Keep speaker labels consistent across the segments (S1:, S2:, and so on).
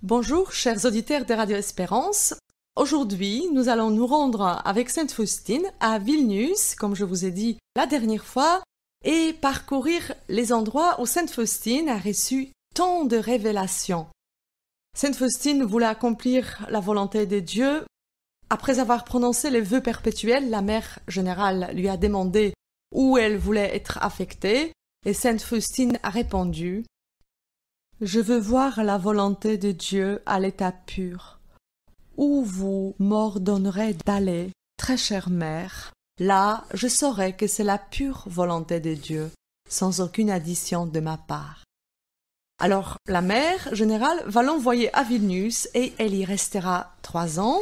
S1: Bonjour, chers auditeurs de Radio Espérance. Aujourd'hui, nous allons nous rendre avec Sainte Faustine à Vilnius, comme je vous ai dit la dernière fois, et parcourir les endroits où Sainte Faustine a reçu tant de révélations. Sainte Faustine voulait accomplir la volonté de Dieu. Après avoir prononcé les vœux perpétuels, la mère générale lui a demandé où elle voulait être affectée, et Sainte Faustine a répondu: Je veux voir la volonté de Dieu à l'état pur. Où vous m'ordonnerez d'aller, très chère mère, là je saurai que c'est la pure volonté de Dieu, sans aucune addition de ma part. Alors la mère générale va l'envoyer à Vilnius et elle y restera 3 ans.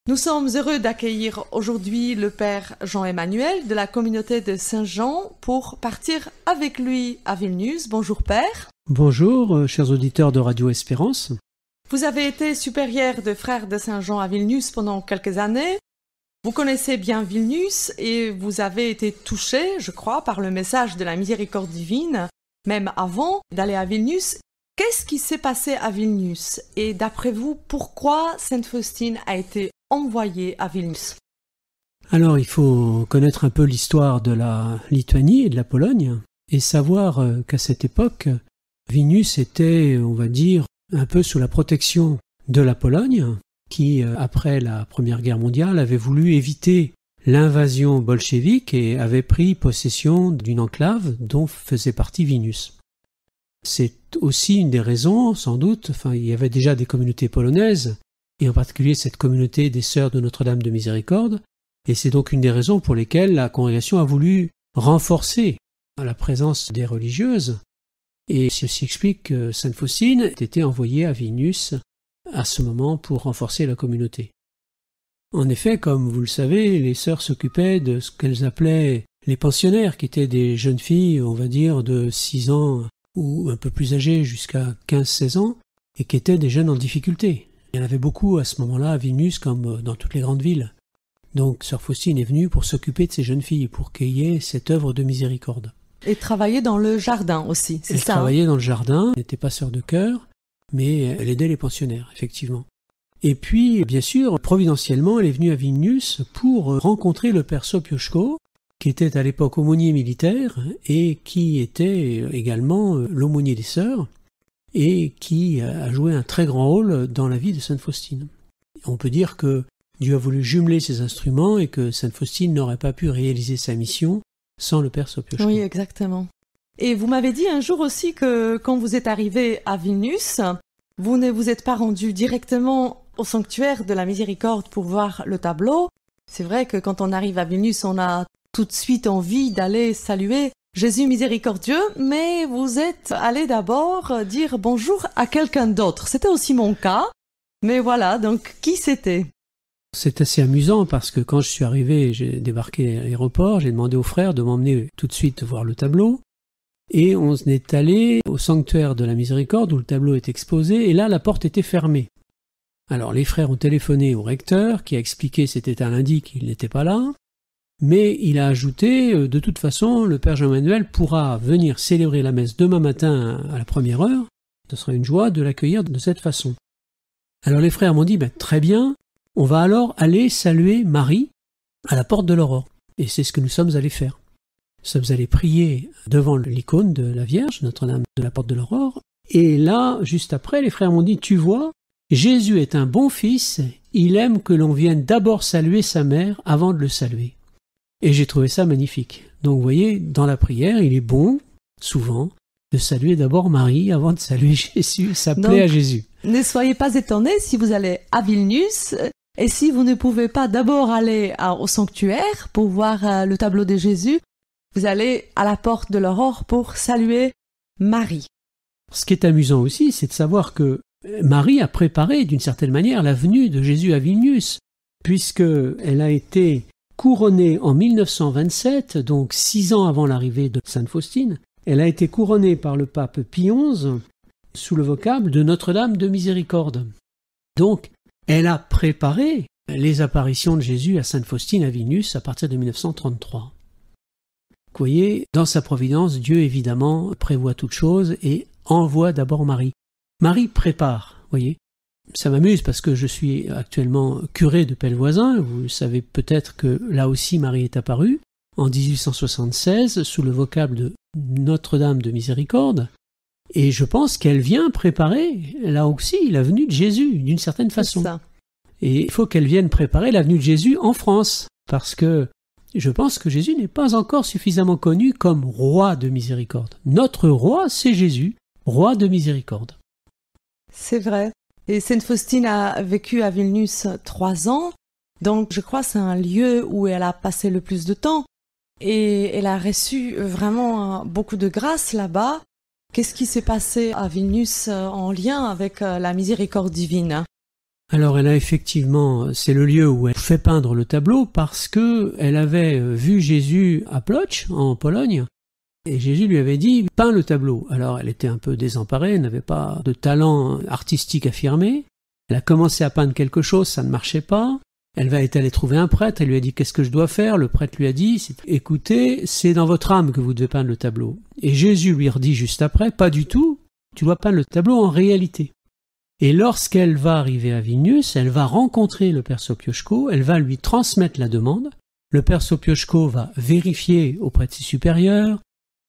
S1: Nous sommes heureux d'accueillir aujourd'hui le père Jean-Emmanuel de la communauté de Saint-Jean pour partir avec lui à Vilnius. Bonjour père.
S2: Bonjour, chers auditeurs de Radio Espérance.
S1: Vous avez été supérieur de frères de Saint-Jean à Vilnius pendant quelques années. Vous connaissez bien Vilnius et vous avez été touché, je crois, par le message de la miséricorde divine, même avant d'aller à Vilnius. Qu'est-ce qui s'est passé à Vilnius? Et d'après vous, pourquoi Sainte Faustine a été envoyée à Vilnius?
S2: Alors, il faut connaître un peu l'histoire de la Lituanie et de la Pologne et savoir qu'à cette époque, Vilnius était, on va dire, un peu sous la protection de la Pologne, qui, après la Première Guerre mondiale, avait voulu éviter l'invasion bolchevique et avait pris possession d'une enclave dont faisait partie Vilnius. C'est aussi une des raisons, sans doute, il y avait déjà des communautés polonaises, et en particulier cette communauté des Sœurs de Notre-Dame de Miséricorde, et c'est donc une des raisons pour lesquelles la congrégation a voulu renforcer la présence des religieuses. Et ceci explique que Sainte Faustine ait été envoyée à Vilnius à ce moment pour renforcer la communauté. En effet, comme vous le savez, les sœurs s'occupaient de ce qu'elles appelaient les pensionnaires, qui étaient des jeunes filles, on va dire, de 6 ans ou un peu plus âgées jusqu'à 15-16 ans, et qui étaient des jeunes en difficulté. Il y en avait beaucoup à ce moment-là à Vilnius, comme dans toutes les grandes villes. Donc Sœur Faustine est venue pour s'occuper de ces jeunes filles, pour qu'il y ait cette œuvre de miséricorde.
S1: Et travailler dans le jardin aussi, c'est ça?
S2: Elle travaillait dans le jardin, elle n'était pas sœur de chœur, mais elle aidait les pensionnaires, effectivement. Et puis, bien sûr, providentiellement, elle est venue à Vilnius pour rencontrer le père Sopioszko, qui était à l'époque aumônier militaire et qui était également l'aumônier des sœurs et qui a joué un très grand rôle dans la vie de Sainte Faustine. On peut dire que Dieu a voulu jumeler ses instruments et que Sainte Faustine n'aurait pas pu réaliser sa mission sans le père Sopioszko.
S1: Oui, exactement. Et vous m'avez dit un jour aussi que quand vous êtes arrivé à Vilnius, vous ne vous êtes pas rendu directement au sanctuaire de la Miséricorde pour voir le tableau. C'est vrai que quand on arrive à Vilnius, on a tout de suite envie d'aller saluer Jésus miséricordieux, mais vous êtes allé d'abord dire bonjour à quelqu'un d'autre. C'était aussi mon cas, mais voilà, donc qui c'était?
S2: C'est assez amusant parce que quand je suis arrivé, j'ai débarqué à l'aéroport, j'ai demandé aux frères de m'emmener tout de suite voir le tableau, et on est allé au sanctuaire de la Miséricorde où le tableau est exposé, et là la porte était fermée. Alors les frères ont téléphoné au recteur qui a expliqué c'était un lundi qu'il n'était pas là, mais il a ajouté de toute façon le père Jean-Emmanuel pourra venir célébrer la messe demain matin à la première heure, ce sera une joie de l'accueillir de cette façon. Alors les frères m'ont dit très bien, on va alors aller saluer Marie à la porte de l'Aurore, et c'est ce que nous sommes allés faire. Nous sommes allés prier devant l'icône de la Vierge, Notre-Dame de la porte de l'Aurore, et là, juste après, les frères m'ont dit, tu vois, Jésus est un bon fils, il aime que l'on vienne d'abord saluer sa mère avant de le saluer. Et j'ai trouvé ça magnifique. Donc vous voyez, dans la prière, il est bon, souvent, de saluer d'abord Marie avant de saluer Jésus, ça plaît à Jésus.
S1: Ne soyez pas étonnés si vous allez à Vilnius, et si vous ne pouvez pas d'abord aller au sanctuaire pour voir le tableau de Jésus, vous allez à la porte de l'Aurore pour saluer Marie.
S2: Ce qui est amusant aussi, c'est de savoir que Marie a préparé d'une certaine manière la venue de Jésus à Vilnius, puisqu'elle a été couronnée en 1927, donc 6 ans avant l'arrivée de Sainte Faustine. Elle a été couronnée par le pape Pie XI sous le vocable de Notre-Dame de Miséricorde. Donc, elle a préparé les apparitions de Jésus à Sainte Faustine à Vilnius à partir de 1933. Vous voyez, dans sa providence, Dieu évidemment prévoit toutes choses et envoie d'abord Marie. Marie prépare. voyez. Ça m'amuse parce que je suis actuellement curé de Pellevoisin. Vous savez peut-être que là aussi Marie est apparue en 1876 sous le vocable de Notre-Dame de Miséricorde. Et je pense qu'elle vient préparer, là aussi, la venue de Jésus, d'une certaine façon. Et il faut qu'elle vienne préparer la venue de Jésus en France, parce que je pense que Jésus n'est pas encore suffisamment connu comme roi de miséricorde. Notre roi, c'est Jésus, roi de miséricorde.
S1: C'est vrai. Et Sainte Faustine a vécu à Vilnius 3 ans, donc je crois que c'est un lieu où elle a passé le plus de temps. Et elle a reçu vraiment beaucoup de grâce là-bas. Qu'est-ce qui s'est passé à Vilnius en lien avec la miséricorde divine?
S2: Alors elle a effectivement, c'est le lieu où elle fait peindre le tableau parce que elle avait vu Jésus à Plock, en Pologne, et Jésus lui avait dit « peins le tableau ». Alors elle était un peu désemparée, elle n'avait pas de talent artistique affirmé. Elle a commencé à peindre quelque chose, ça ne marchait pas. Elle est allée trouver un prêtre, elle lui a dit « qu'est-ce que je dois faire ?» Le prêtre lui a dit « écoutez, c'est dans votre âme que vous devez peindre le tableau ». Et Jésus lui redit juste après « pas du tout, tu dois peindre le tableau en réalité ». Et lorsqu'elle va arriver à Vilnius, elle va rencontrer le père Sopioszko, elle va lui transmettre la demande. Le père Sopioszko va vérifier auprès de ses supérieurs,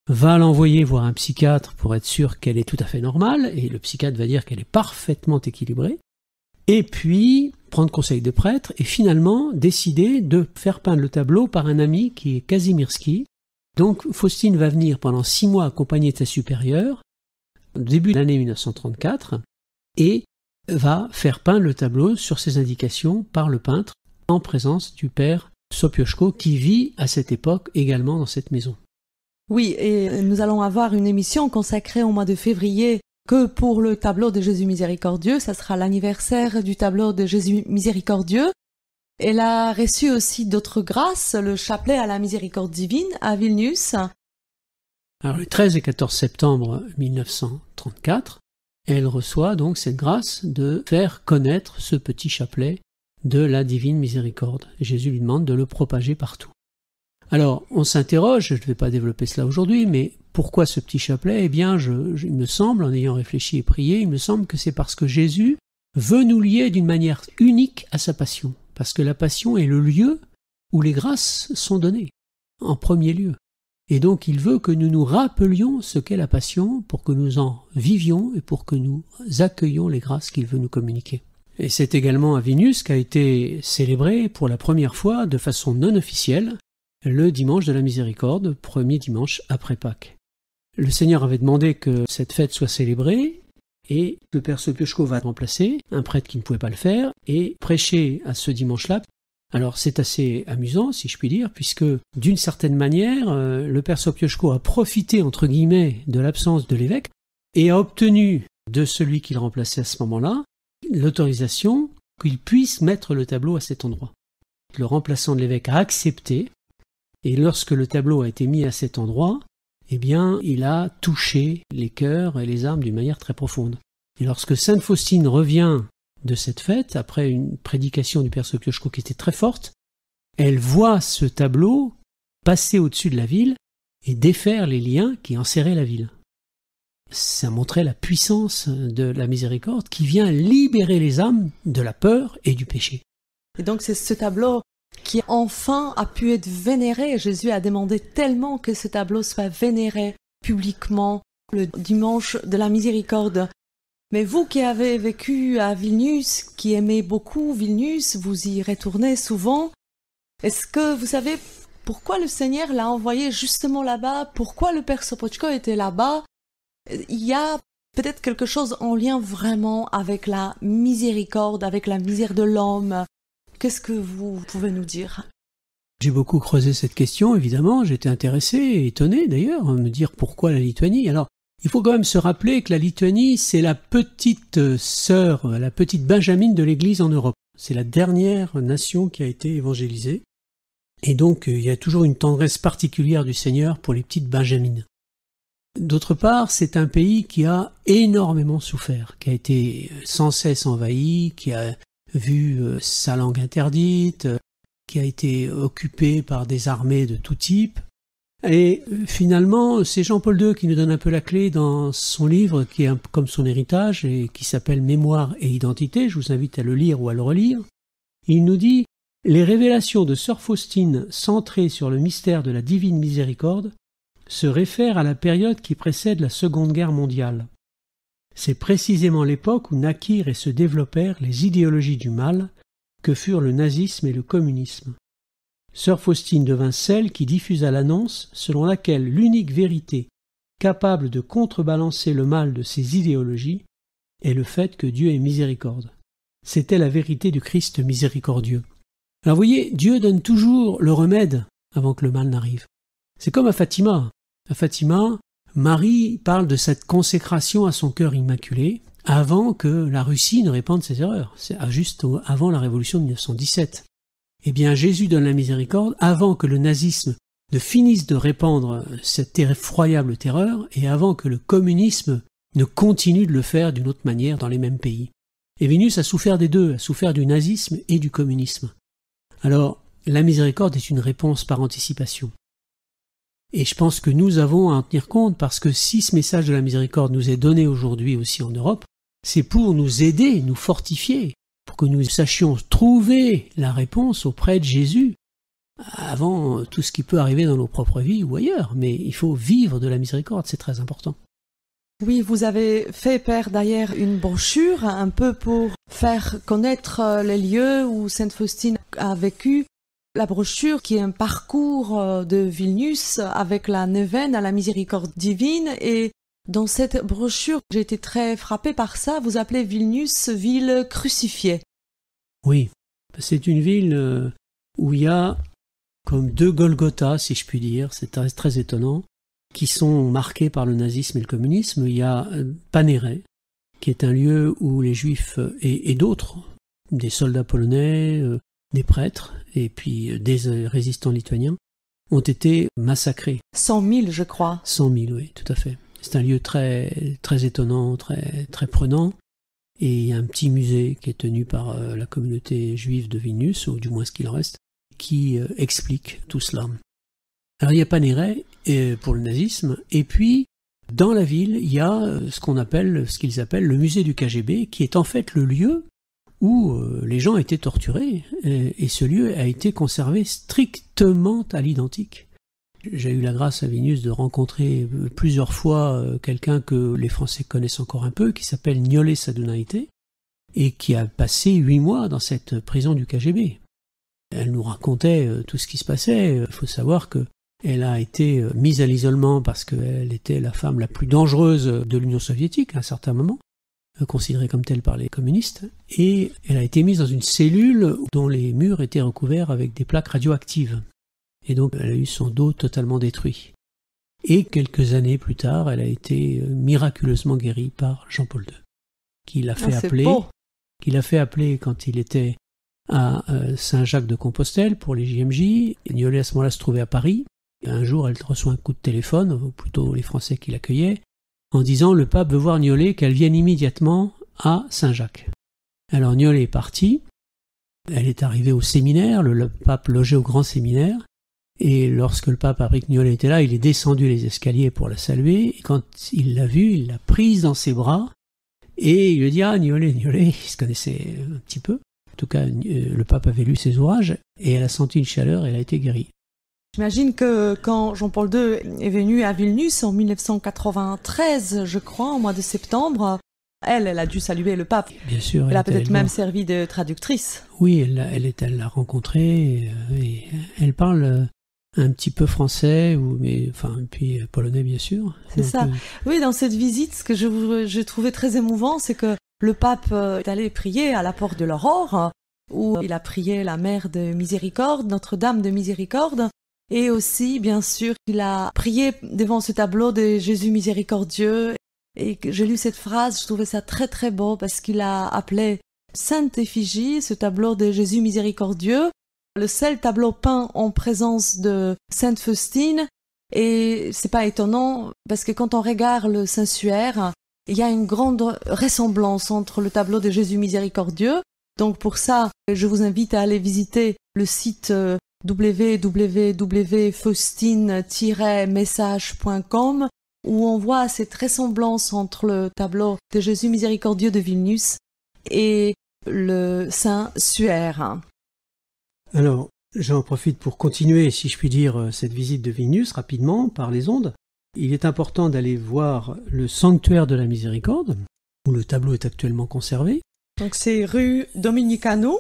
S2: va l'envoyer voir un psychiatre pour être sûr qu'elle est tout à fait normale, et le psychiatre va dire qu'elle est parfaitement équilibrée, et puis prendre conseil de prêtre, et finalement décider de faire peindre le tableau par un ami qui est Kazimierski. Donc Faustine va venir pendant 6 mois accompagnée de sa supérieure, au début de l'année 1934, et va faire peindre le tableau sur ses indications par le peintre en présence du père Sopioszko qui vit à cette époque également dans cette maison.
S1: Oui, et nous allons avoir une émission consacrée au mois de février que pour le tableau de Jésus miséricordieux. Ça sera l'anniversaire du tableau de Jésus miséricordieux. Elle a reçu aussi d'autres grâces, le chapelet à la miséricorde divine à Vilnius.
S2: Alors le 13 et 14 septembre 1934, elle reçoit donc cette grâce de faire connaître ce petit chapelet de la divine miséricorde. Jésus lui demande de le propager partout. Alors, on s'interroge, je ne vais pas développer cela aujourd'hui, mais pourquoi ce petit chapelet? Eh bien, il me semble, en ayant réfléchi et prié, il me semble que c'est parce que Jésus veut nous lier d'une manière unique à sa passion. Parce que la passion est le lieu où les grâces sont données, en premier lieu. Et donc il veut que nous nous rappelions ce qu'est la passion pour que nous en vivions et pour que nous accueillions les grâces qu'il veut nous communiquer. Et c'est également à Vilnius qu'a été célébré pour la première fois de façon non officielle le dimanche de la miséricorde, premier dimanche après Pâques. Le Seigneur avait demandé que cette fête soit célébrée et le père Sopioszko va remplacer un prêtre qui ne pouvait pas le faire et prêcher à ce dimanche-là. Alors c'est assez amusant, si je puis dire, puisque d'une certaine manière, le père Sopioszko a profité, entre guillemets, de l'absence de l'évêque et a obtenu de celui qu'il remplaçait à ce moment-là l'autorisation qu'il puisse mettre le tableau à cet endroit. Le remplaçant de l'évêque a accepté, et lorsque le tableau a été mis à cet endroit, eh bien, il a touché les cœurs et les âmes d'une manière très profonde. Et lorsque Sainte Faustine revient de cette fête, après une prédication du père Sopioszko qui était très forte, elle voit ce tableau passer au-dessus de la ville et défaire les liens qui enserraient la ville. Ça montrait la puissance de la miséricorde qui vient libérer les âmes de la peur et du péché.
S1: Et donc c'est ce tableau qui enfin a pu être vénéré. Jésus a demandé tellement que ce tableau soit vénéré publiquement le dimanche de la miséricorde. Mais vous qui avez vécu à Vilnius, qui aimez beaucoup Vilnius, vous y retournez souvent, est-ce que vous savez pourquoi le Seigneur l'a envoyé justement là-bas? Pourquoi le père Sopioszko était là-bas? Il y a peut-être quelque chose en lien vraiment avec la miséricorde, avec la misère de l'homme. Qu'est-ce que vous pouvez nous dire?
S2: J'ai beaucoup creusé cette question, évidemment, j'étais intéressé et étonné d'ailleurs, à me dire pourquoi la Lituanie. Alors, il faut quand même se rappeler que la Lituanie, c'est la petite sœur, la petite benjamine de l'Église en Europe. C'est la dernière nation qui a été évangélisée. Et donc, il y a toujours une tendresse particulière du Seigneur pour les petites benjamines. D'autre part, c'est un pays qui a énormément souffert, qui a été sans cesse envahi, qui a vu sa langue interdite, qui a été occupé par des armées de tout type. Et finalement, c'est Jean-Paul II qui nous donne un peu la clé dans son livre, qui est comme son héritage, et qui s'appelle Mémoire et identité. Je vous invite à le lire ou à le relire. Il nous dit « Les révélations de sœur Faustine centrées sur le mystère de la divine miséricorde se réfèrent à la période qui précède la Seconde Guerre mondiale. C'est précisément l'époque où naquirent et se développèrent les idéologies du mal que furent le nazisme et le communisme. Sœur Faustine devint celle qui diffusa l'annonce selon laquelle l'unique vérité capable de contrebalancer le mal de ces idéologies est le fait que Dieu est miséricorde. C'était la vérité du Christ miséricordieux. » Alors vous voyez, Dieu donne toujours le remède avant que le mal n'arrive. C'est comme à Fatima. À Fatima, Marie parle de cette consécration à son cœur immaculé avant que la Russie ne répande ses erreurs. C'est juste avant la révolution de 1917. Eh bien, Jésus donne la miséricorde avant que le nazisme ne finisse de répandre cette effroyable terreur et avant que le communisme ne continue de le faire d'une autre manière dans les mêmes pays. Et Vénus a souffert des deux, a souffert du nazisme et du communisme. Alors, la miséricorde est une réponse par anticipation. Et je pense que nous avons à en tenir compte parce que si ce message de la miséricorde nous est donné aujourd'hui aussi en Europe, c'est pour nous aider, nous fortifier, pour que nous sachions trouver la réponse auprès de Jésus avant tout ce qui peut arriver dans nos propres vies ou ailleurs. Mais il faut vivre de la miséricorde, c'est très important.
S1: Oui, vous avez fait, Père, d'ailleurs une brochure un peu pour faire connaître les lieux où Sainte Faustine a vécu. La brochure qui est un parcours de Vilnius avec la neuvaine à la miséricorde divine. Et dans cette brochure, j'ai été très frappée par ça. Vous appelez Vilnius ville crucifiée.
S2: Oui, c'est une ville où il y a comme deux Golgotha, si je puis dire. C'est très, très étonnant. Qui sont marqués par le nazisme et le communisme. Il y a Panéré, qui est un lieu où les Juifs et d'autres, des soldats polonais, des prêtres et puis des résistants lituaniens, ont été massacrés.
S1: 100 000, je crois.
S2: 100 000, oui, tout à fait. C'est un lieu très, très étonnant, très, très prenant. Et il y a un petit musée qui est tenu par la communauté juive de Vilnius, ou du moins ce qu'il en reste, qui explique tout cela. Alors il y a Panéré pour le nazisme, et puis dans la ville, il y a ce qu'ils appellent le musée du KGB, qui est en fait le lieu où les gens étaient torturés, et ce lieu a été conservé strictement à l'identique. J'ai eu la grâce à Vilnius de rencontrer plusieurs fois quelqu'un que les Français connaissent encore un peu, qui s'appelle Niolé Sadunaitis, et qui a passé 8 mois dans cette prison du KGB. Elle nous racontait tout ce qui se passait. Il faut savoir que elle a été mise à l'isolement parce qu'elle était la femme la plus dangereuse de l'Union soviétique à un certain moment, considérée comme telle par les communistes, et elle a été mise dans une cellule dont les murs étaient recouverts avec des plaques radioactives. Et donc elle a eu son dos totalement détruit. Et quelques années plus tard, elle a été miraculeusement guérie par Jean-Paul II, qui l'a fait appeler quand il était à Saint-Jacques-de-Compostelle pour les JMJ. Niolé à ce moment-là se trouvait à Paris. Et un jour, elle reçoit un coup de téléphone, ou plutôt les Français qui l'accueillaient, en disant « Le pape veut voir Niolé, qu'elle vienne immédiatement à Saint-Jacques ». Alors Niolé est partie, elle est arrivée au séminaire, le pape logeait au grand séminaire, et lorsque le pape a appris que Niolé était là, il est descendu les escaliers pour la saluer, et quand il l'a vue, il l'a prise dans ses bras, et il lui dit « Ah, Niolé, il se connaissait un petit peu ». En tout cas, le pape avait lu ses ouvrages, et elle a senti une chaleur, et elle a été guérie.
S1: J'imagine que quand Jean-Paul II est venu à Vilnius en 1993, je crois, au mois de septembre, elle a dû saluer le pape.
S2: Bien sûr.
S1: Elle a peut-être même servi de traductrice.
S2: Oui, elle l'a rencontré, et elle parle un petit peu français, et puis polonais, bien sûr.
S1: C'est ça. Oui, dans cette visite, ce que je trouvais très émouvant, c'est que le pape est allé prier à la porte de l'Aurore, où il a prié la Mère de Miséricorde, Notre-Dame de Miséricorde, et aussi, bien sûr, il a prié devant ce tableau de Jésus miséricordieux. Et j'ai lu cette phrase, je trouvais ça très très beau, parce qu'il a appelé Sainte Effigie, ce tableau de Jésus miséricordieux, le seul tableau peint en présence de Sainte Faustine. Et c'est pas étonnant, parce que quand on regarde le Saint-Suaire, il y a une grande ressemblance entre le tableau de Jésus miséricordieux. Donc pour ça, je vous invite à aller visiter le site www.faustine-message.com où on voit cette ressemblance entre le tableau de Jésus miséricordieux de Vilnius et le Saint Suaire.
S2: Alors, j'en profite pour continuer, si je puis dire, cette visite de Vilnius rapidement par les ondes. Il est important d'aller voir le sanctuaire de la Miséricorde, où le tableau est actuellement conservé.
S1: Donc c'est rue Dominicanou,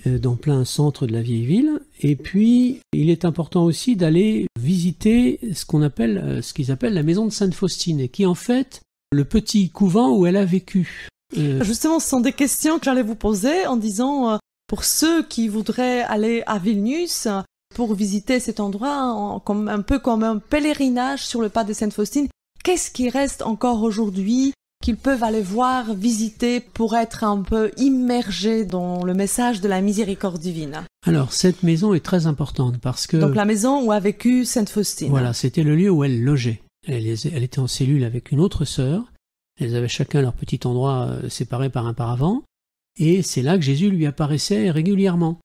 S2: dans plein centre de la vieille ville. Et puis, il est important aussi d'aller visiter ce qu'ils appellent la maison de Sainte Faustine, et qui est en fait le petit couvent où elle a vécu.
S1: Justement, ce sont des questions que j'allais vous poser en disant, pour ceux qui voudraient aller à Vilnius, pour visiter cet endroit, un peu comme un pèlerinage sur le pas de Sainte Faustine, qu'est-ce qui reste encore aujourd'hui qu'ils peuvent aller voir, visiter pour être un peu immergés dans le message de la miséricorde divine?
S2: Alors, cette maison est très importante parce que...
S1: Donc la maison où a vécu Sainte Faustine.
S2: Voilà, c'était le lieu où elle logeait. Elle était en cellule avec une autre sœur. Elles avaient chacun leur petit endroit séparé par un paravent. Et c'est là que Jésus lui apparaissait régulièrement.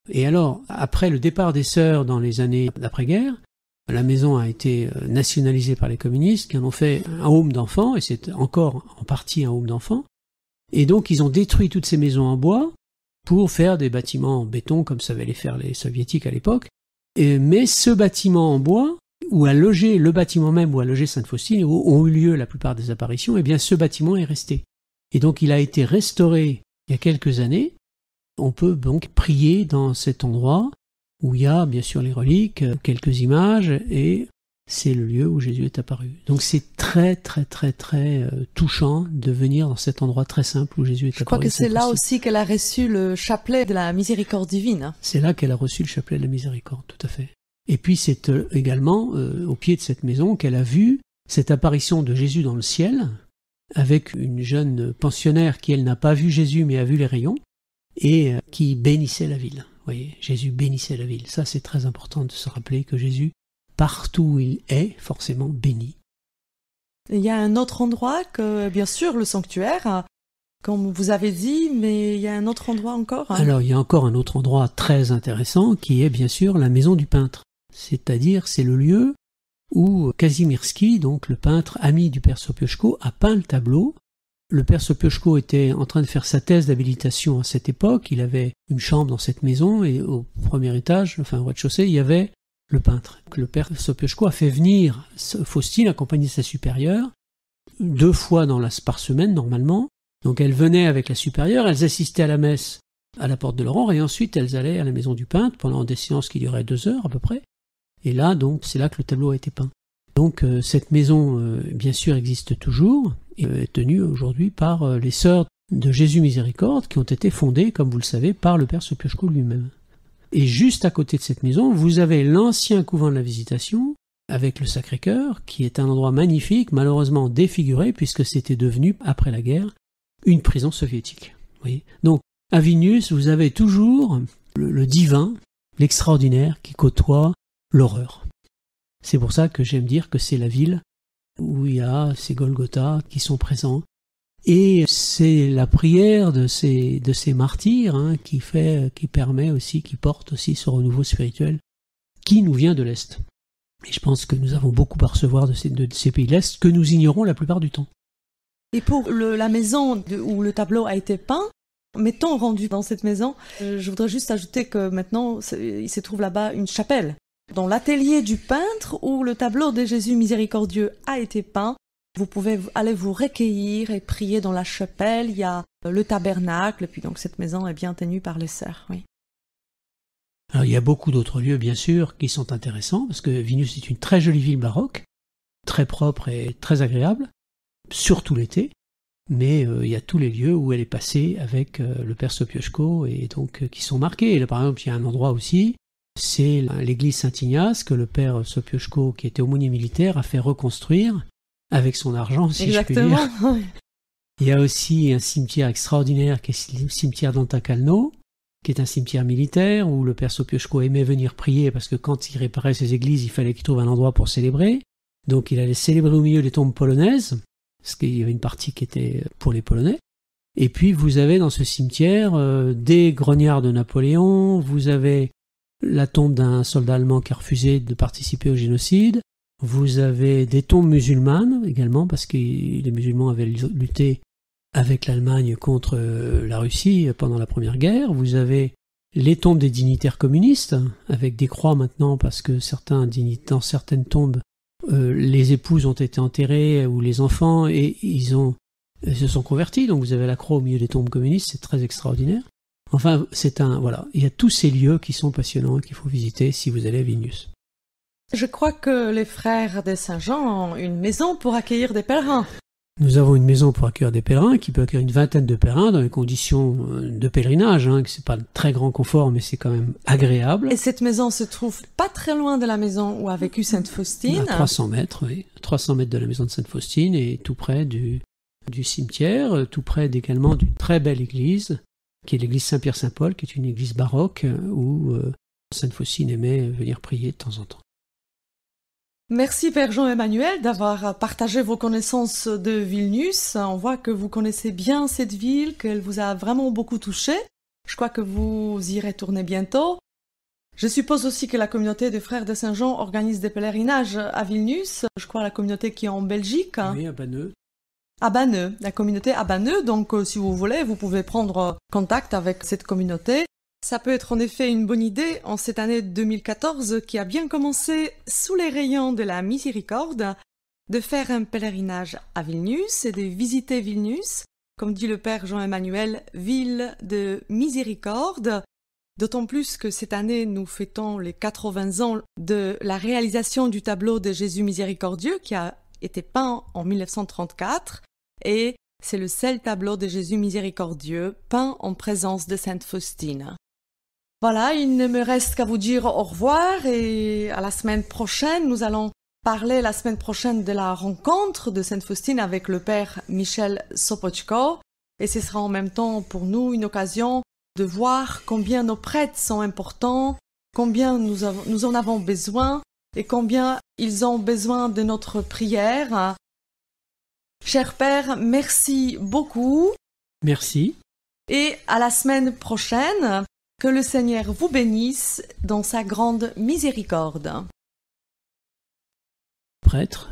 S2: Et alors, après le départ des sœurs dans les années d'après-guerre, la maison a été nationalisée par les communistes qui en ont fait un home d'enfants, et c'est encore en partie un home d'enfants. Et donc ils ont détruit toutes ces maisons en bois pour faire des bâtiments en béton comme savaient les faire les soviétiques à l'époque. Mais ce bâtiment en bois, où a logé le bâtiment même où a logé Sainte Faustine, où ont eu lieu la plupart des apparitions, eh bien ce bâtiment est resté. Et donc il a été restauré il y a quelques années. On peut donc prier dans cet endroit où il y a bien sûr les reliques, quelques images, et c'est le lieu où Jésus est apparu. Donc c'est très touchant de venir dans cet endroit très simple où Jésus est apparu.
S1: Je crois que c'est là aussi qu'elle a reçu le chapelet de la miséricorde divine.
S2: C'est là qu'elle a reçu le chapelet de la miséricorde, tout à fait. Et puis c'est également au pied de cette maison qu'elle a vu cette apparition de Jésus dans le ciel, avec une jeune pensionnaire qui, elle, n'a pas vu Jésus mais a vu les rayons, et qui bénissait la ville. Vous voyez, Jésus bénissait la ville. Ça, c'est très important de se rappeler que Jésus, partout où il est, forcément béni.
S1: Il y a un autre endroit que, bien sûr, le sanctuaire, comme vous avez dit, mais il y a un autre endroit encore.
S2: Alors, il y a encore un autre endroit très intéressant qui est, bien sûr, la maison du peintre. C'est-à-dire, c'est le lieu où Kazimierski, donc le peintre ami du père Sopioszko, a peint le tableau. Le père Sopioszko était en train de faire sa thèse d'habilitation à cette époque. Il avait une chambre dans cette maison et au premier étage, enfin au rez-de-chaussée, il y avait le peintre. Le père Sopioszko a fait venir Faustine accompagnée de sa supérieure 2 fois par semaine normalement. Donc elles venaient avec la supérieure, elles assistaient à la messe à la porte de l'Aurore et ensuite elles allaient à la maison du peintre pendant des séances qui duraient 2 heures à peu près. Et là, donc, c'est là que le tableau a été peint. Donc cette maison, bien sûr, existe toujours et est tenue aujourd'hui par les sœurs de Jésus Miséricorde qui ont été fondées, comme vous le savez, par le père Sopioszko lui-même. Et juste à côté de cette maison, vous avez l'ancien couvent de la Visitation avec le Sacré-Cœur, qui est un endroit magnifique, malheureusement défiguré puisque c'était devenu, après la guerre, une prison soviétique. Vous voyez. Donc à Vilnius, vous avez toujours le divin, l'extraordinaire qui côtoie l'horreur. C'est pour ça que j'aime dire que c'est la ville où il y a ces Golgotha qui sont présents. Et c'est la prière de ces martyrs qui permet aussi, qui porte aussi ce renouveau spirituel qui nous vient de l'Est. Et je pense que nous avons beaucoup à recevoir de ces pays de l'Est que nous ignorons la plupart du temps.
S1: Et pour la maison où le tableau a été peint, mettons rendu dans cette maison, je voudrais juste ajouter que maintenant il se trouve là-bas une chapelle. Dans l'atelier du peintre où le tableau de Jésus miséricordieux a été peint, vous pouvez aller vous recueillir et prier dans la chapelle. Il y a le tabernacle, et puis donc cette maison est bien tenue par les sœurs. Oui.
S2: Alors il y a beaucoup d'autres lieux bien sûr qui sont intéressants parce que Vilnius est une très jolie ville baroque, très propre et très agréable, surtout l'été. Mais il y a tous les lieux où elle est passée avec le père Sopioszko et donc qui sont marqués. Et là, par exemple, il y a un endroit aussi. C'est l'église Saint-Ignace que le père Sopioszko, qui était aumônier militaire, a fait reconstruire avec son argent, si
S1: Exactement.
S2: je puis dire. Il y a aussi un cimetière extraordinaire qui est le cimetière d'Antakalno, qui est un cimetière militaire où le père Sopioszko aimait venir prier parce que quand il réparait ses églises, il fallait qu'il trouve un endroit pour célébrer. Donc il allait célébrer au milieu des tombes polonaises, parce qu'il y avait une partie qui était pour les Polonais. Et puis vous avez dans ce cimetière des grognards de Napoléon, vous avez la tombe d'un soldat allemand qui a refusé de participer au génocide. Vous avez des tombes musulmanes également, parce que les musulmans avaient lutté avec l'Allemagne contre la Russie pendant la Première Guerre. Vous avez les tombes des dignitaires communistes, avec des croix maintenant, parce que dans certaines tombes, les épouses ont été enterrées, ou les enfants, et ils se sont convertis. Donc vous avez la croix au milieu des tombes communistes, c'est très extraordinaire. Enfin, voilà, il y a tous ces lieux qui sont passionnants et qu'il faut visiter si vous allez à Vilnius.
S1: Je crois que les frères de Saint-Jean ont une maison pour accueillir des pèlerins.
S2: Nous avons une maison pour accueillir des pèlerins qui peut accueillir une vingtaine de pèlerins dans les conditions de pèlerinage, que c'est pas de très grand confort, mais c'est quand même agréable.
S1: Et cette maison se trouve pas très loin de la maison où a vécu Sainte Faustine.
S2: À 300 mètres, oui. 300 mètres de la maison de Sainte Faustine et tout près du cimetière, tout près également d'une très belle église, qui est l'église Saint-Pierre-Saint-Paul, qui est une église baroque où Sainte Faustine aimait venir prier de temps en temps.
S1: Merci Père Jean-Emmanuel d'avoir partagé vos connaissances de Vilnius. On voit que vous connaissez bien cette ville, qu'elle vous a vraiment beaucoup touché. Je crois que vous y retournez bientôt. Je suppose aussi que la communauté des Frères de Saint-Jean organise des pèlerinages à Vilnius. Je crois la communauté qui est en Belgique.
S2: Oui, à Banneux.
S1: À Banneux, la communauté à Banneux. Donc si vous voulez, vous pouvez prendre contact avec cette communauté. Ça peut être en effet une bonne idée en cette année 2014 qui a bien commencé sous les rayons de la miséricorde, de faire un pèlerinage à Vilnius et de visiter Vilnius, comme dit le Père Jean-Emmanuel, ville de miséricorde, d'autant plus que cette année nous fêtons les 80 ans de la réalisation du tableau de Jésus miséricordieux qui a été peint en 1934 et c'est le seul tableau de Jésus miséricordieux peint en présence de Sainte Faustine. Voilà, il ne me reste qu'à vous dire au revoir et à la semaine prochaine. Nous allons parler la semaine prochaine de la rencontre de Sainte Faustine avec le Père Michel Sopoćko. Et ce sera en même temps pour nous une occasion de voir combien nos prêtres sont importants, combien nous en avons besoin et combien ils ont besoin de notre prière. Cher Père, merci beaucoup.
S2: Merci.
S1: Et à la semaine prochaine. Que le Seigneur vous bénisse dans sa grande miséricorde.
S2: Prêtre,